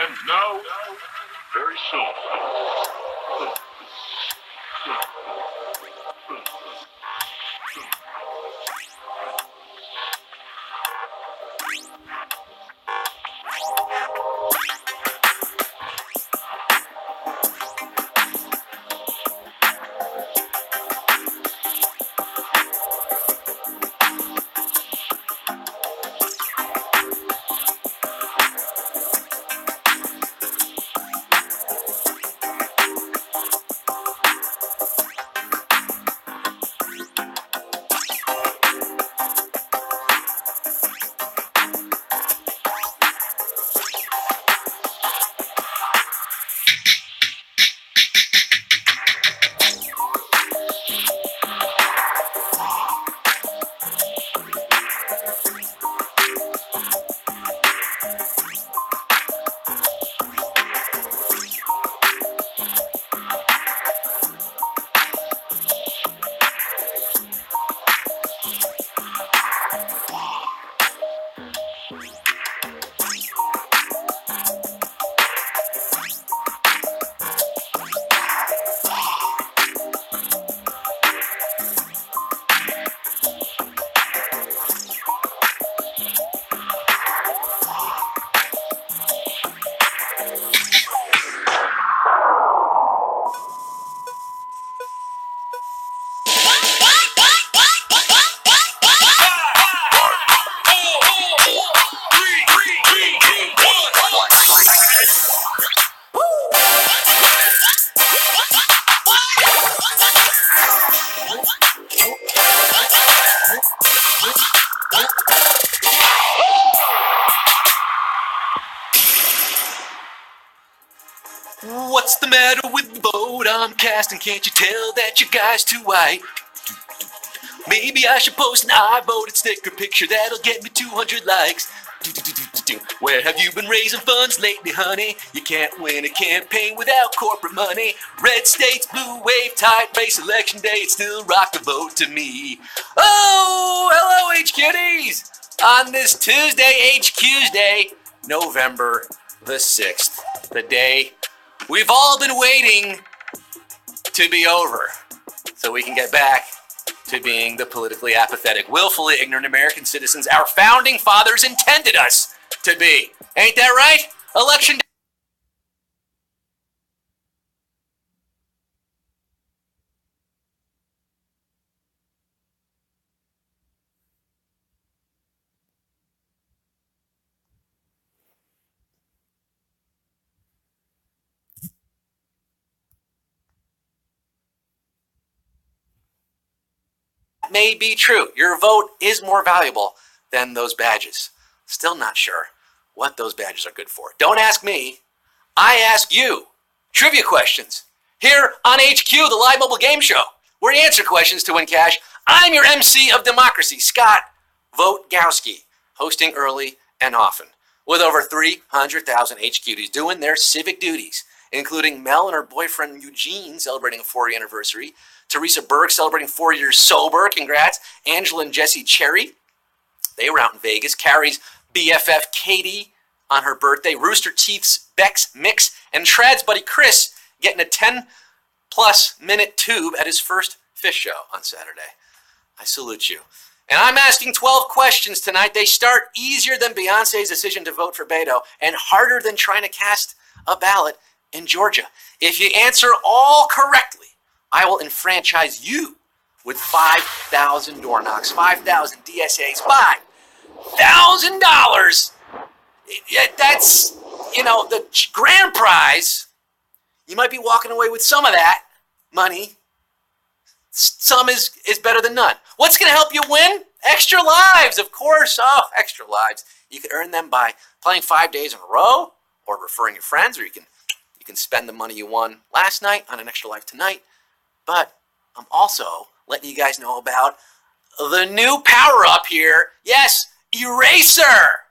And now, very soon. What's the matter with the vote I'm casting? Can't you tell that your guy's too white? Maybe I should post an I voted sticker picture that'll get me 200 likes. Where have you been raising funds lately, honey? You can't win a campaign without corporate money. Red states, blue wave, tight race, election day, it's still rock the vote to me. Oh, hello HQDs! On this Tuesday, HQ's Day, November the 6th, the day we've all been waiting to be over so we can get back to being the politically apathetic, willfully ignorant American citizens our founding fathers intended us to be. Ain't that right? Election day. May be true. Your vote is more valuable than those badges. Still not sure what those badges are good for. Don't ask me. I ask you. Trivia questions. Here on HQ, the live mobile game show, where you answer questions to win cash. I'm your MC of democracy, Scott Votgowski, hosting early and often, with over 300,000 HQDs doing their civic duties, including Mel and her boyfriend Eugene celebrating a 4-year anniversary, Teresa Berg celebrating 4 years sober, congrats. Angela and Jesse Cherry, they were out in Vegas. Carrie's BFF Katie on her birthday. Rooster Teeth's Bex Mix, and Trad's buddy Chris getting a 10-plus minute tube at his first fish show on Saturday. I salute you. And I'm asking 12 questions tonight. They start easier than Beyonce's decision to vote for Beto and harder than trying to cast a ballot in Georgia. If you answer all correctly, I will enfranchise you with 5,000 door knocks, 5,000 DSAs, $5,000. That's, the grand prize. You might be walking away with some of that money. Some is better than none. What's going to help you win? Extra lives, of course. Oh, extra lives. You can earn them by playing 5 days in a row or referring your friends, or you can spend the money you won last night on an extra life tonight. But I'm also letting you guys know about the new power-up here. Yes, Eraser.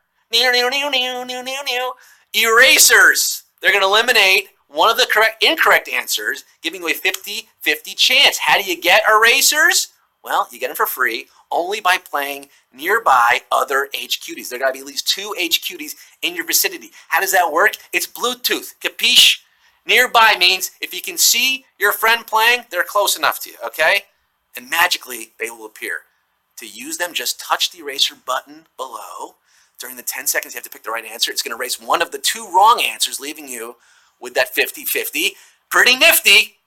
Erasers. They're going to eliminate one of the incorrect answers, giving you a 50-50 chance. How do you get erasers? Well, you get them for free only by playing nearby other HQTs. There got to be at least 2 HQTs in your vicinity. How does that work? It's Bluetooth. Capiche? Nearby means if you can see your friend playing, they're close enough to you, okay? And magically, they will appear. To use them, just touch the eraser button below. During the 10 seconds, you have to pick the right answer. It's going to erase one of the 2 wrong answers, leaving you with that 50-50. Pretty nifty.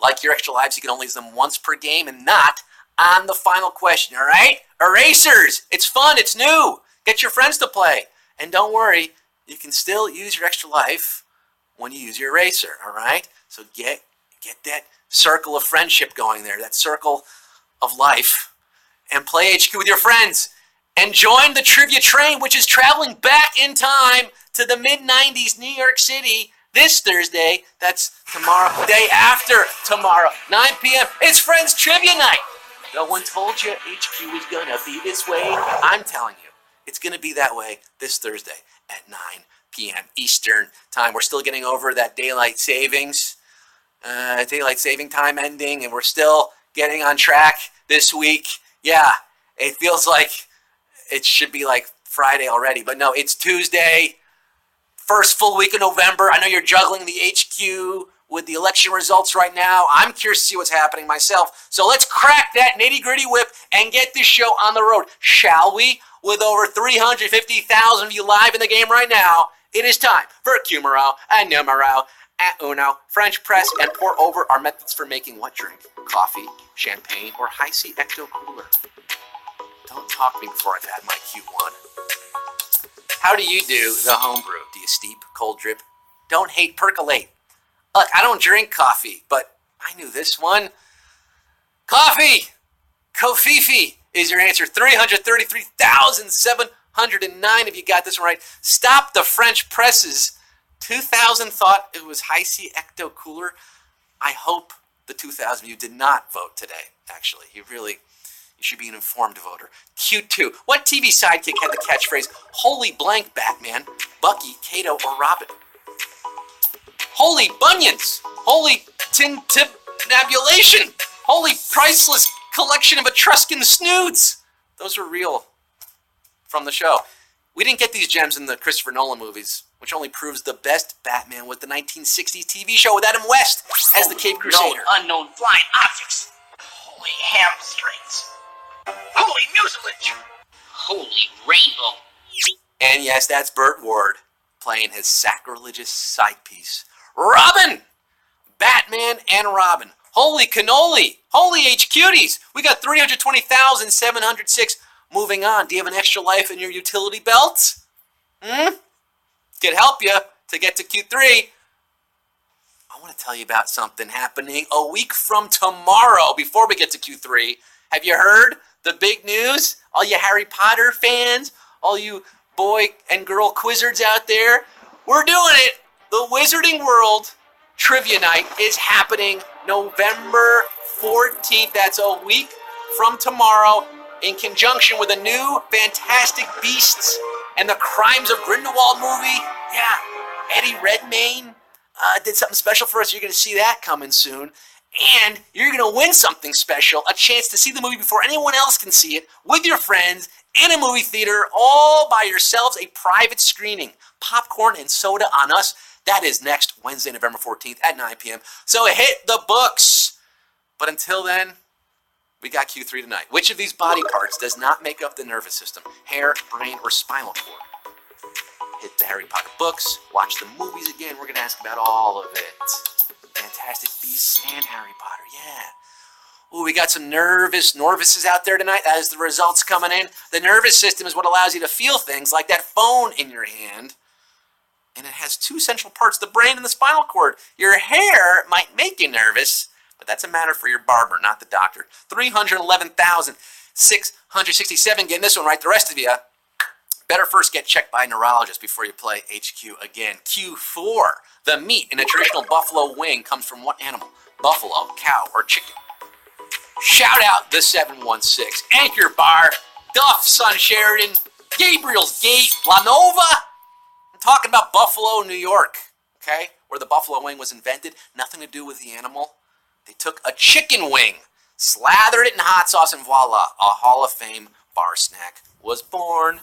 Like your extra lives, you can only use them once per game and not on the final question, all right? Erasers! It's fun, it's new. Get your friends to play. And don't worry, you can still use your extra life when you use your eraser, all right? So get that circle of friendship going there, that circle of life, and play HQ with your friends. And join the trivia train, which is traveling back in time to the mid-90s New York City this Thursday. That's tomorrow, day after tomorrow, 9 p.m. It's Friends Trivia Night. No one told you HQ was going to be this way. I'm telling you, it's going to be that way this Thursday at 9 p.m. Eastern Time. We're still getting over that daylight saving time ending, and we're still getting on track this week. Yeah, it feels like it should be like Friday already, but no, it's Tuesday, first full week of November. I know you're juggling the HQ with the election results right now. I'm curious to see what's happening myself. So let's crack that nitty-gritty whip and get this show on the road, shall we? With over 350,000 of you live in the game right now, it is time for Cumero and Numero at Uno. French press and pour over our methods for making what drink? Coffee, champagne, or high-C ecto cooler? Don't talk to me before I've had my Q1. How do you do the homebrew? Do you steep, cold drip? Don't hate, percolate. Look, I don't drink coffee, but I knew this one. Coffee! Kofifi is your answer. 333,709 if you got this one right. Stop the French presses. 2,000 thought it was high-C ecto cooler. I hope the 2,000 of you did not vote today, actually. You should be an informed voter. Q2. What TV sidekick had the catchphrase, "Holy blank, Batman, Bucky, Kato, or Robin"? Holy bunions! Holy tintabulation! Holy priceless collection of Etruscan snoods! Those were real from the show. We didn't get these gems in the Christopher Nolan movies, which only proves the best Batman with the 1960s TV show with Adam West as the Cape Crusader. Unknown flying objects. Holy hamstrings. Holy mucilage. Holy rainbow. And yes, that's Burt Ward playing his sacrilegious side piece, Robin! Batman and Robin. Holy cannoli! Holy HQties! We got 320,706. Moving on. Do you have an extra life in your utility belt? Could help you to get to Q3. I want to tell you about something happening a week from tomorrow before we get to Q3. Have you heard the big news? All you Harry Potter fans, all you boy and girl quizzards out there, we're doing it. The Wizarding World Trivia Night is happening November 14th. That's a week from tomorrow, in conjunction with a new Fantastic Beasts and the Crimes of Grindelwald movie. Yeah, Eddie Redmayne did something special for us. You're going to see that coming soon. And you're going to win something special, a chance to see the movie before anyone else can see it, with your friends, in a movie theater, all by yourselves, a private screening. Popcorn and soda on us. That is next Wednesday, November 14th at 9 p.m. So hit the books. But until then, we got Q3 tonight. Which of these body parts does not make up the nervous system? Hair, brain, or spinal cord? Hit the Harry Potter books. Watch the movies again. We're going to ask about all of it. Fantastic Beasts and Harry Potter. Yeah. Ooh, we got some nervouses out there tonight. As the results coming in, the nervous system is what allows you to feel things like that phone in your hand. And it has 2 central parts, the brain and the spinal cord. Your hair might make you nervous, but that's a matter for your barber, not the doctor. 311,667 getting this one right. The rest of you better first get checked by a neurologist before you play HQ again. Q4. The meat in a traditional buffalo wing comes from what animal? Buffalo, cow, or chicken? Shout out the 716. Anchor Bar, Duff, Son Sheridan, Gabriel's Gate, La Nova. I'm talking about Buffalo, New York, okay? Where the buffalo wing was invented. Nothing to do with the animal. They took a chicken wing, slathered it in hot sauce, and voila, a Hall of Fame bar snack was born.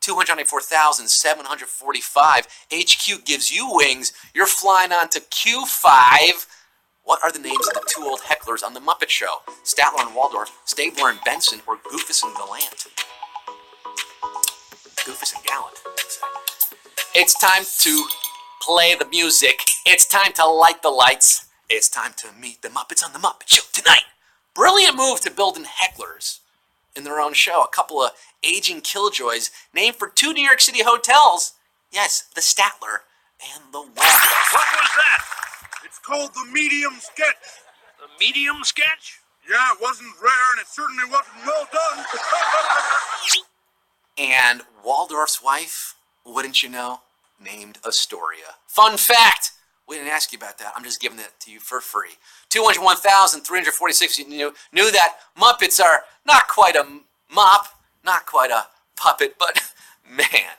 294,745. HQ gives you wings. You're flying on to Q5. What are the names of the two old hecklers on The Muppet Show? Statler and Waldorf, Stabler and Benson, or Goofus and Gallant? Goofus and Gallant, I'd say. It's time to play the music. It's time to light the lights. It's time to meet the Muppets on The Muppet Show tonight. Brilliant move to build in hecklers in their own show. A couple of aging killjoys named for two New York City hotels. Yes, the Statler and the Waldorf. What was that? It's called the medium sketch. The medium sketch? Yeah, it wasn't rare and it certainly wasn't well done. And Waldorf's wife, wouldn't you know, named Astoria. Fun fact! We didn't ask you about that. I'm just giving it to you for free. 201,346 knew that Muppets are not quite a mop, not quite a puppet, but man.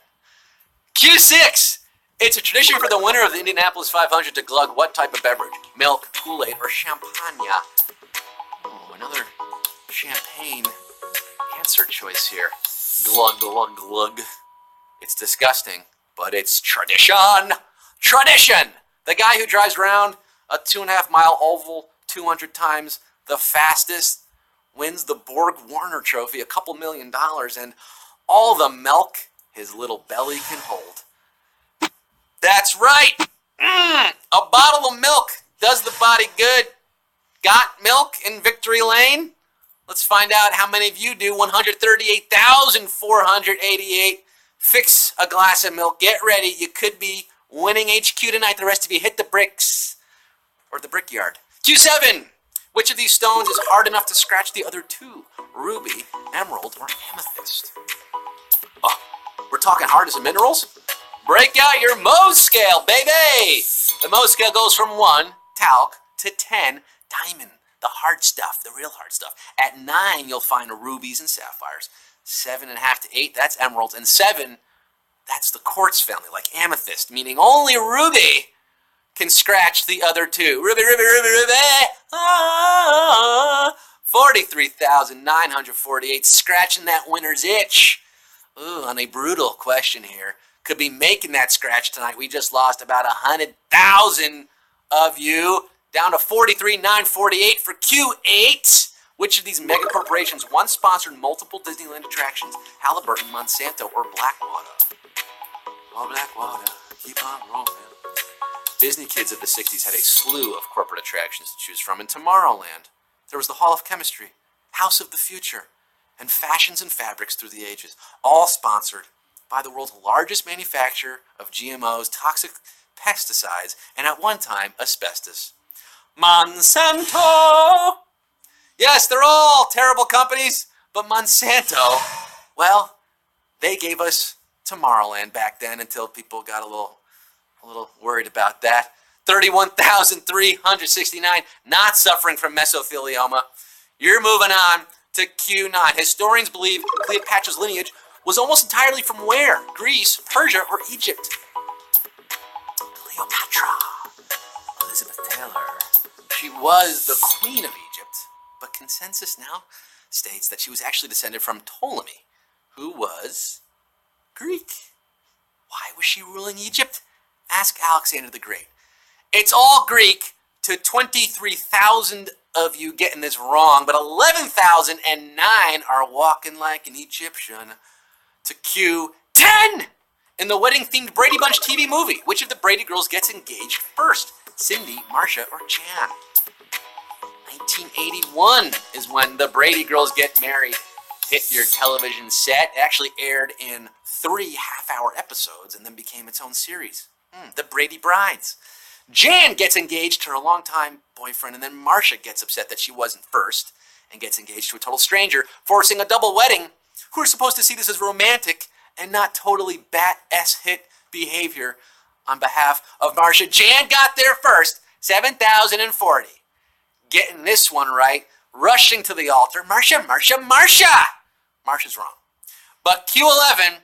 Q6! It's a tradition for the winner of the Indianapolis 500 to glug what type of beverage? Milk, Kool-Aid, or champagne? Oh, another champagne answer choice here. Glug, glug, glug. It's disgusting, but it's tradition. Tradition! The guy who drives around a 2.5-mile oval 200 times the fastest wins the Borg Warner Trophy, $2 million, and all the milk his little belly can hold. That's right! A bottle of milk does the body good. Got milk in Victory Lane? Let's find out how many of you do. 138,488. Fix a glass of milk. Get ready. You could be winning HQ tonight. The rest of you hit the bricks. Or the brickyard. Q7. Which of these stones is hard enough to scratch the other two? Ruby, emerald, or amethyst? Oh, we're talking hard as minerals? Break out your Mohs scale, baby! The Mohs scale goes from 1, talc, to 10, diamond. The hard stuff, the real hard stuff. At 9, you'll find rubies and sapphires. 7.5 to 8, that's emeralds. And 7, that's the quartz family, like amethyst, meaning only ruby can scratch the other two. Ruby, ruby, ruby, ruby. Ah, 43,948, scratching that winner's itch. Ooh, on a brutal question here. Could be making that scratch tonight. We just lost about 100,000 of you. Down to 43,948 for Q8. Which of these mega corporations once sponsored multiple Disneyland attractions? Halliburton, Monsanto, or Blackwater? Oh, Blackwater, keep on rolling. Disney kids of the 60s had a slew of corporate attractions to choose from. In Tomorrowland, there was the Hall of Chemistry, House of the Future, and Fashions and Fabrics Through the Ages, all sponsored by the world's largest manufacturer of GMOs, toxic pesticides, and at one time, asbestos. Monsanto! Yes, they're all terrible companies, but Monsanto, well, they gave us Tomorrowland back then until people got a little worried about that. 31,369 not suffering from mesothelioma. You're moving on to Q9. Historians believe Cleopatra's lineage was almost entirely from where? Greece, Persia, or Egypt? Cleopatra. Elizabeth Taylor. She was the queen of Egypt, but consensus now states that she was actually descended from Ptolemy, who was Greek. Why was she ruling Egypt? Ask Alexander the Great. It's all Greek to 23,000 of you getting this wrong, but 11,009 are walking like an Egyptian. To Q10 in the wedding-themed Brady Bunch TV movie. Which of the Brady girls gets engaged first? Cindy, Marcia, or Jan? 1981 is when the Brady girls get married. Hit your television set. It actually aired in 3 half-hour episodes and then became its own series. The Brady Brides. Jan gets engaged to her longtime boyfriend, and then Marcia gets upset that she wasn't first and gets engaged to a total stranger, forcing a double wedding. Who are supposed to see this as romantic and not totally bat-s hit behavior on behalf of Marcia. Jan got there first, 7,040. Getting this one right, rushing to the altar. Marcia, Marcia, Marcia! Marcia's wrong. But Q11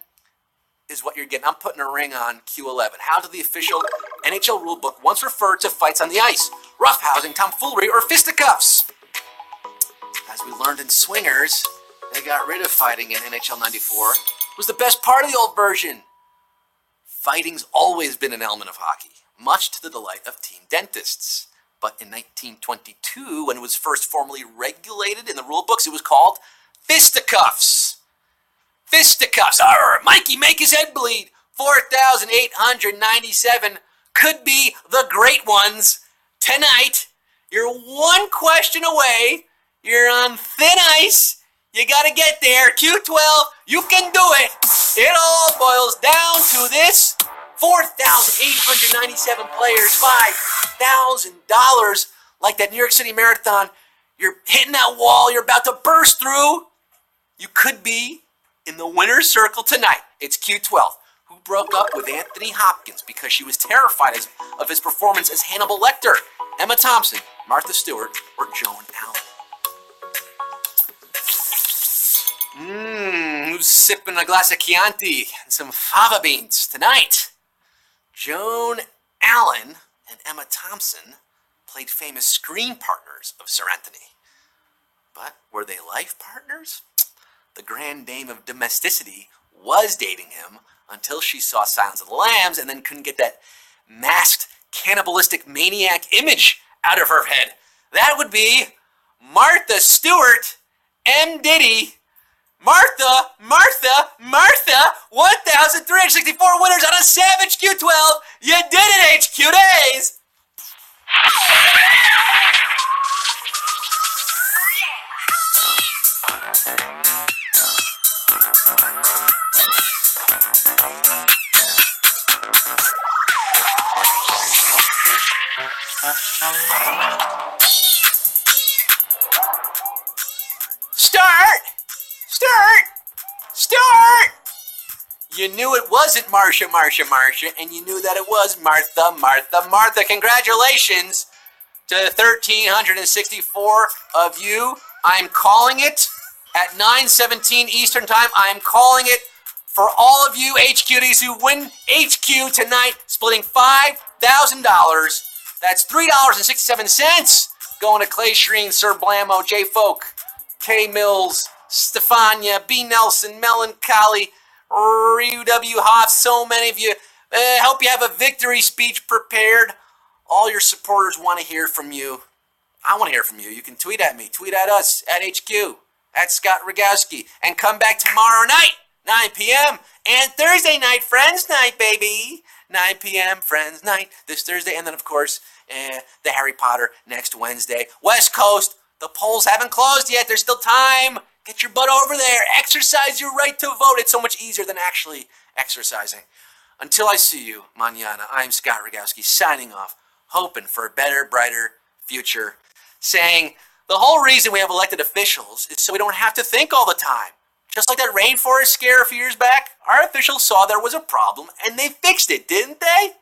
is what you're getting. I'm putting a ring on Q11. How did the official NHL rulebook once refer to fights on the ice? Roughhousing, tomfoolery, or fisticuffs? As we learned in Swingers, they got rid of fighting in NHL 94. It was the best part of the old version. Fighting's always been an element of hockey, much to the delight of team dentists. But in 1922, when it was first formally regulated in the rule books, it was called fisticuffs. Fisticuffs. Arr, Mikey, make his head bleed. 4,897 could be the great ones. Tonight, you're one question away. You're on thin ice. You gotta get there. Q12, you can do it. It all boils down to this. 4,897 players, $5,000. Like that New York City Marathon. You're hitting that wall. You're about to burst through. You could be in the winner's circle tonight. It's Q12, who broke up with Anthony Hopkins because she was terrified of his performance as Hannibal Lecter. Emma Thompson, Martha Stewart, or Joan Allen. Who's sipping a glass of Chianti and some fava beans tonight? Joan Allen and Emma Thompson played famous screen partners of Sir Anthony. But were they life partners? The Grand Dame of Domesticity was dating him until she saw Silence of the Lambs and then couldn't get that masked, cannibalistic maniac image out of her head. That would be Martha Stewart, M. Diddy. Martha, 1,364 winners on a savage Q12. You did it, HQ Days. Start! You knew it wasn't Marcia, and you knew that it was Martha. Congratulations to 1,364 of you. I'm calling it at 9:17 Eastern Time. I'm calling it for all of you HQDs who win HQ tonight, splitting $5,000. That's $3.67 going to Clay Shreen, Sir Blammo, J Folk, K Mills, Stefania, B. Nelson, Melancholy, Ryu W. Hoff, so many of you. Hope you have a victory speech prepared. All your supporters want to hear from you. I want to hear from you. You can tweet at me. Tweet at us at HQ, at Scott Rogowski. And come back tomorrow night, 9 p.m. And Thursday night, Friends Night, baby. 9 p.m. Friends Night this Thursday. And then, of course, the Harry Potter next Wednesday. West Coast, the polls haven't closed yet. There's still time. Get your butt over there. Exercise your right to vote. It's so much easier than actually exercising. Until I see you, mañana, I'm Scott Rogowski signing off, hoping for a better, brighter future, saying the whole reason we have elected officials is so we don't have to think all the time. Just like that rainforest scare a few years back, our officials saw there was a problem and they fixed it, didn't they?